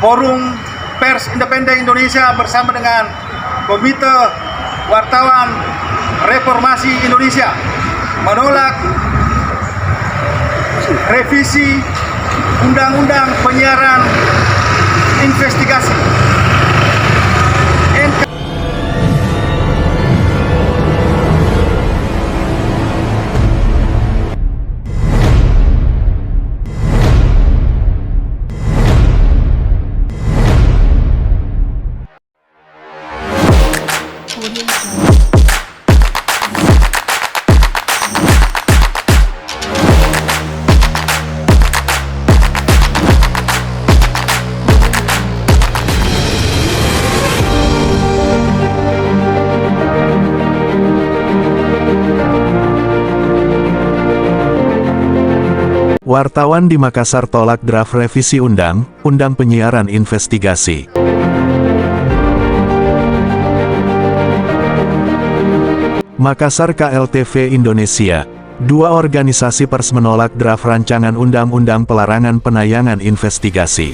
Forum Pers Independen Indonesia bersama dengan Komite Wartawan Reformasi Indonesia menolak revisi Undang-Undang Penyiaran Investigasi. Wartawan di Makassar tolak draft revisi Undang-Undang Penyiaran Investigasi. Makassar KLTV Indonesia. Dua organisasi pers menolak draft rancangan Undang-Undang Pelarangan Penayangan Investigasi.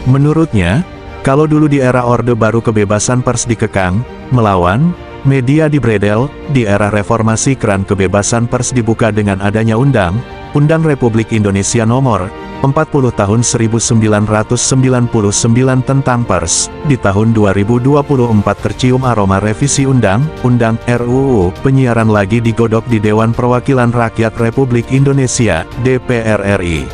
Menurutnya, kalau dulu di era Orde Baru kebebasan pers dikekang, melawan, media dibredel, di era reformasi keran kebebasan pers dibuka dengan adanya Undang Republik Indonesia Nomor 40 Tahun 1999 tentang Pers. Di tahun 2024 tercium aroma revisi Undang-Undang RUU Penyiaran lagi digodok di Dewan Perwakilan Rakyat Republik Indonesia, DPR RI.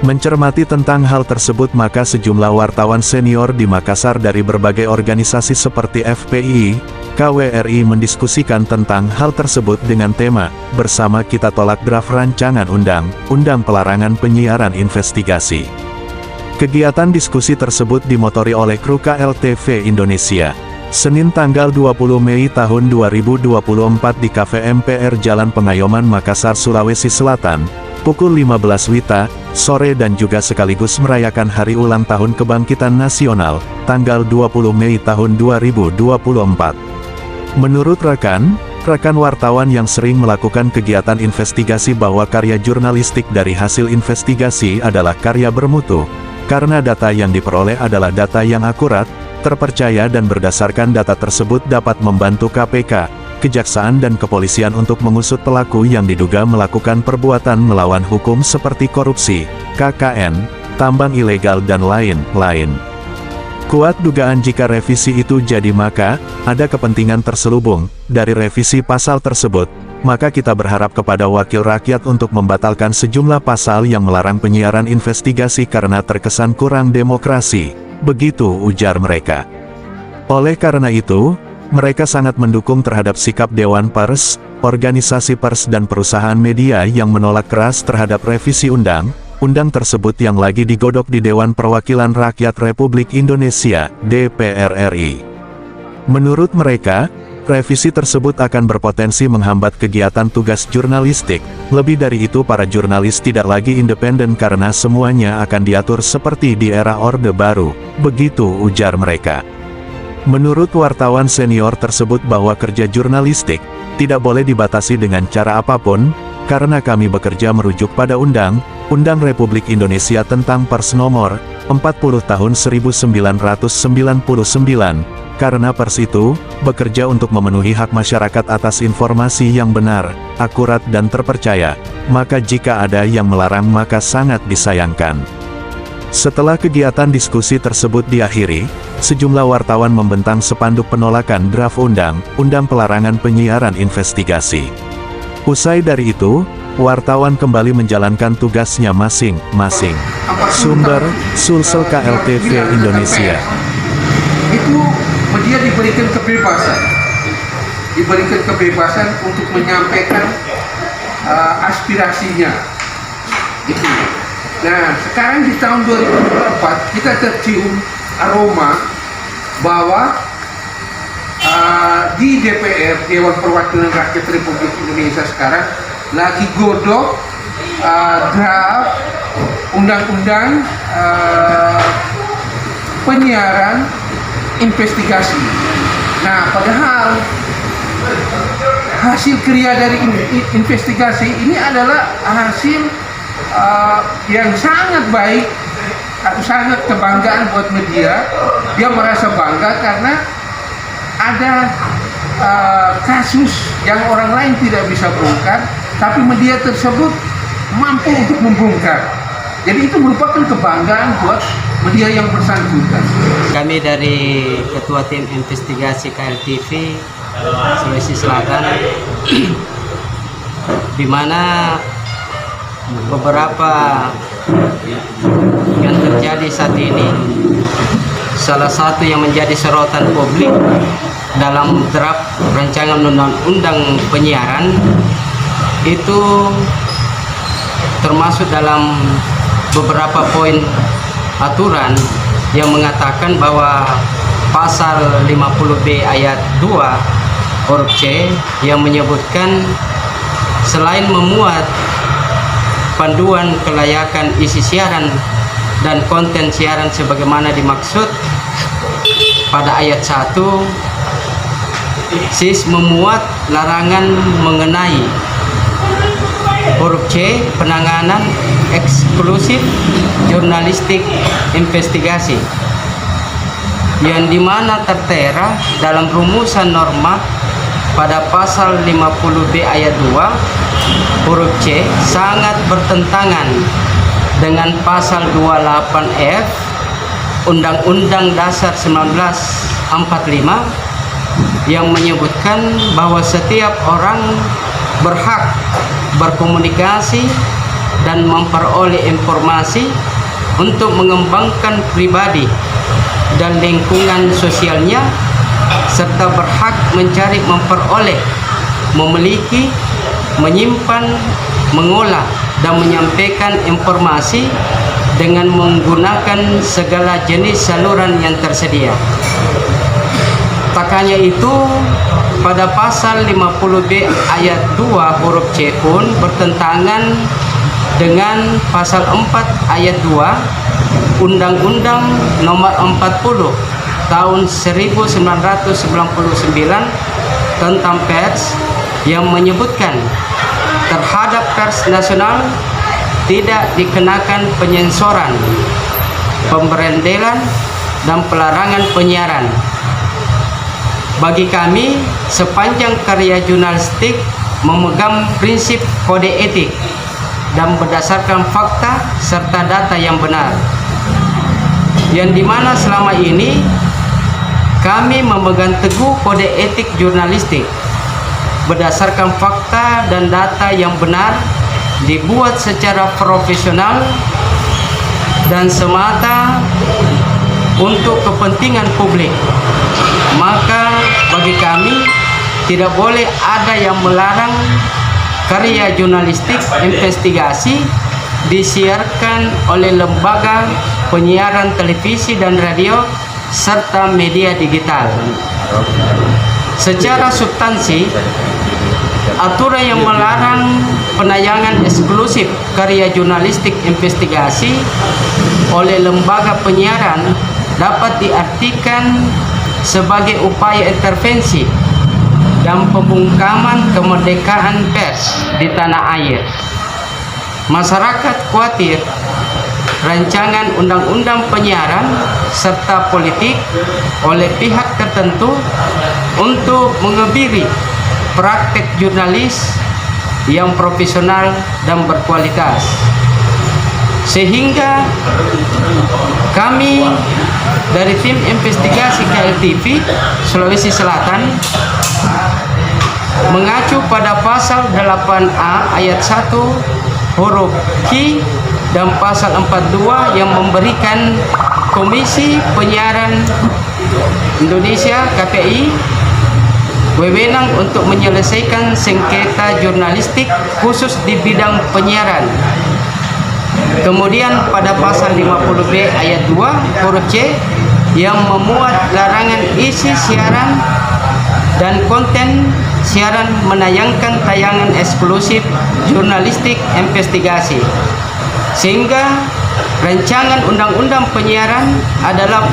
Mencermati tentang hal tersebut maka sejumlah wartawan senior di Makassar dari berbagai organisasi seperti FPI, KWRI mendiskusikan tentang hal tersebut dengan tema, "Bersama Kita Tolak Draft Rancangan Undang-Undang Pelarangan Penyiaran Investigasi". Kegiatan diskusi tersebut dimotori oleh kru KLTV Indonesia. Senin tanggal 20 Mei tahun 2024 di Cafe MPR Jalan Pengayoman Makassar, Sulawesi Selatan, pukul 15 WITA, sore dan juga sekaligus merayakan Hari Ulang Tahun Kebangkitan Nasional, tanggal 20 Mei tahun 2024. Menurut rekan wartawan yang sering melakukan kegiatan investigasi bahwa karya jurnalistik dari hasil investigasi adalah karya bermutu, karena data yang diperoleh adalah data yang akurat, terpercaya dan berdasarkan data tersebut dapat membantu KPK, Kejaksaan dan Kepolisian untuk mengusut pelaku yang diduga melakukan perbuatan melawan hukum seperti korupsi, KKN, tambang ilegal dan lain-lain. Kuat dugaan jika revisi itu jadi maka, ada kepentingan terselubung dari revisi pasal tersebut, maka kita berharap kepada wakil rakyat untuk membatalkan sejumlah pasal yang melarang penyiaran investigasi karena terkesan kurang demokrasi, begitu ujar mereka. Oleh karena itu, mereka sangat mendukung terhadap sikap Dewan Pers, organisasi pers dan perusahaan media yang menolak keras terhadap revisi undang-undang tersebut yang lagi digodok di Dewan Perwakilan Rakyat Republik Indonesia, DPR RI. Menurut mereka, revisi tersebut akan berpotensi menghambat kegiatan tugas jurnalistik, lebih dari itu para jurnalis tidak lagi independen karena semuanya akan diatur seperti di era Orde Baru, begitu ujar mereka. Menurut wartawan senior tersebut bahwa kerja jurnalistik tidak boleh dibatasi dengan cara apapun, karena kami bekerja merujuk pada Undang-Undang Republik Indonesia tentang Pers Nomor 40 Tahun 1999, karena pers itu bekerja untuk memenuhi hak masyarakat atas informasi yang benar, akurat dan terpercaya, maka jika ada yang melarang maka sangat disayangkan. Setelah kegiatan diskusi tersebut diakhiri, sejumlah wartawan membentang spanduk penolakan draft Undang-Undang Pelarangan Penyiaran Investigasi. Usai dari itu, wartawan kembali menjalankan tugasnya masing-masing. Sumber, Sulsel KLTV Indonesia. Itu dia diberikan kebebasan untuk menyampaikan aspirasinya. Itu. Nah, sekarang di tahun 2024 kita tercium aroma bahwa di DPR, Dewan Perwakilan Rakyat Republik Indonesia sekarang lagi godok draft undang-undang penyiaran investigasi. Nah, padahal hasil kerja dari investigasi ini adalah hasil yang sangat baik sangat kebanggaan buat media. Dia merasa bangga karena ada kasus yang orang lain tidak bisa bongkar, tapi media tersebut mampu untuk membongkar. Jadi itu merupakan kebanggaan buat media yang bersangkutan. Kami dari Ketua Tim Investigasi KLTV Sulawesi Selatan, di mana beberapa yang terjadi saat ini, salah satu yang menjadi sorotan publik dalam draft rancangan undang-undang penyiaran itu termasuk dalam beberapa poin aturan yang mengatakan bahwa pasal 50B ayat 2 huruf C yang menyebutkan selain memuat panduan kelayakan isi siaran dan konten siaran sebagaimana dimaksud pada ayat 1, SIS memuat larangan mengenai huruf C penanganan eksklusif jurnalistik investigasi, yang dimana tertera dalam rumusan norma pada pasal 50B ayat 2 huruf C sangat bertentangan dengan pasal 28F Undang-Undang Dasar 1945 yang menyebutkan bahwa setiap orang berhak berkomunikasi dan memperoleh informasi untuk mengembangkan pribadi dan lingkungan sosialnya, serta berhak mencari, memperoleh, memiliki, menyimpan, mengolah, dan menyampaikan informasi dengan menggunakan segala jenis saluran yang tersedia. Tak hanya itu, pada pasal 50B ayat 2 huruf C pun bertentangan dengan pasal 4 ayat 2 Undang-Undang Nomor 40 Tahun 1999 tentang pers yang menyebutkan terhadap pers nasional tidak dikenakan penyensoran, pemberendelan, dan pelarangan penyiaran. Bagi kami, sepanjang karya jurnalistik memegang prinsip kode etik dan berdasarkan fakta serta data yang benar, yang dimana selama ini kami memegang teguh kode etik jurnalistik berdasarkan fakta dan data yang benar, dibuat secara profesional dan semata untuk kepentingan publik. Maka bagi kami tidak boleh ada yang melarang karya jurnalistik investigasi disiarkan oleh lembaga penyiaran televisi dan radio serta media digital. Secara substansi, aturan yang melarang penayangan eksklusif karya jurnalistik investigasi oleh lembaga penyiaran dapat diartikan sebagai upaya intervensi dan pembungkaman kemerdekaan pers di tanah air. Masyarakat khawatir rancangan undang-undang penyiaran serta politik oleh pihak tertentu untuk mengebiri praktek jurnalis yang profesional dan berkualitas, sehingga kami dari tim investigasi KLTV Sulawesi Selatan mengacu pada pasal 8A ayat 1 huruf Q dan pasal 42 yang memberikan Komisi Penyiaran Indonesia KPI wewenang untuk menyelesaikan sengketa jurnalistik khusus di bidang penyiaran. Kemudian pada pasal 50B ayat 2 huruf C yang memuat larangan isi siaran dan konten siaran menayangkan tayangan eksklusif jurnalistik investigasi, sehingga rancangan undang-undang penyiaran adalah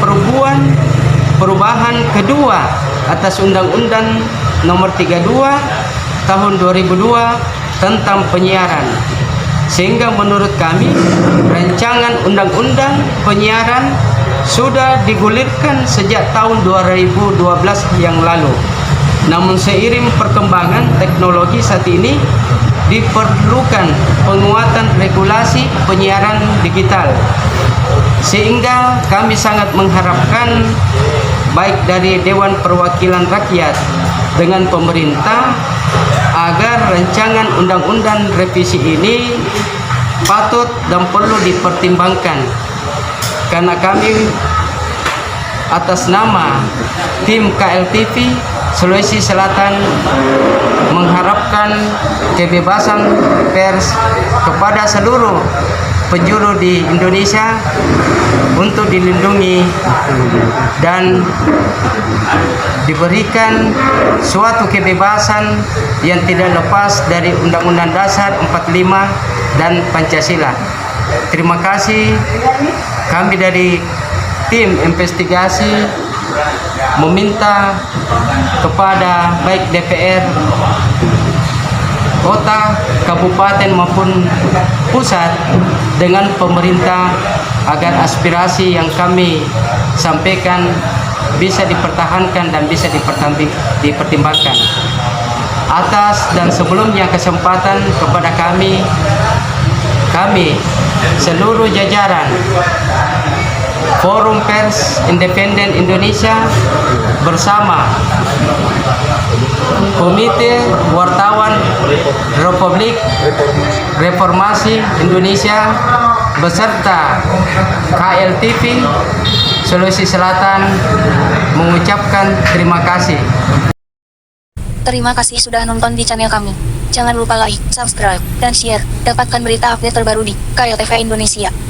perubahan kedua atas Undang-Undang Nomor 32 Tahun 2002 tentang penyiaran, Sehingga menurut kami rancangan undang-undang penyiaran sudah digulirkan sejak tahun 2012 yang lalu. Namun seiring perkembangan teknologi saat ini diperlukan penguatan regulasi penyiaran digital. Sehingga kami sangat mengharapkan baik dari Dewan Perwakilan Rakyat dengan pemerintah agar rancangan undang-undang revisi ini patut dan perlu dipertimbangkan, karena kami atas nama tim KLTV Sulawesi Selatan mengharapkan kebebasan pers kepada seluruh penjuru di Indonesia untuk dilindungi dan diberikan suatu kebebasan yang tidak lepas dari Undang-Undang Dasar 45 dan Pancasila. Terima kasih. Kami dari tim investigasi meminta kepada baik DPR kota, kabupaten maupun pusat dengan pemerintah agar aspirasi yang kami sampaikan bisa dipertahankan dan bisa dipertimbangkan. Atas dan sebelumnya kesempatan kepada kami seluruh jajaran Forum Pers Independen Indonesia bersama Komite Wartawan Republik Reformasi Indonesia beserta KLTV Sulawesi Selatan mengucapkan terima kasih. Terima kasih sudah nonton di channel kami. Jangan lupa like, subscribe, dan share. Dapatkan berita update terbaru di KLTV Indonesia.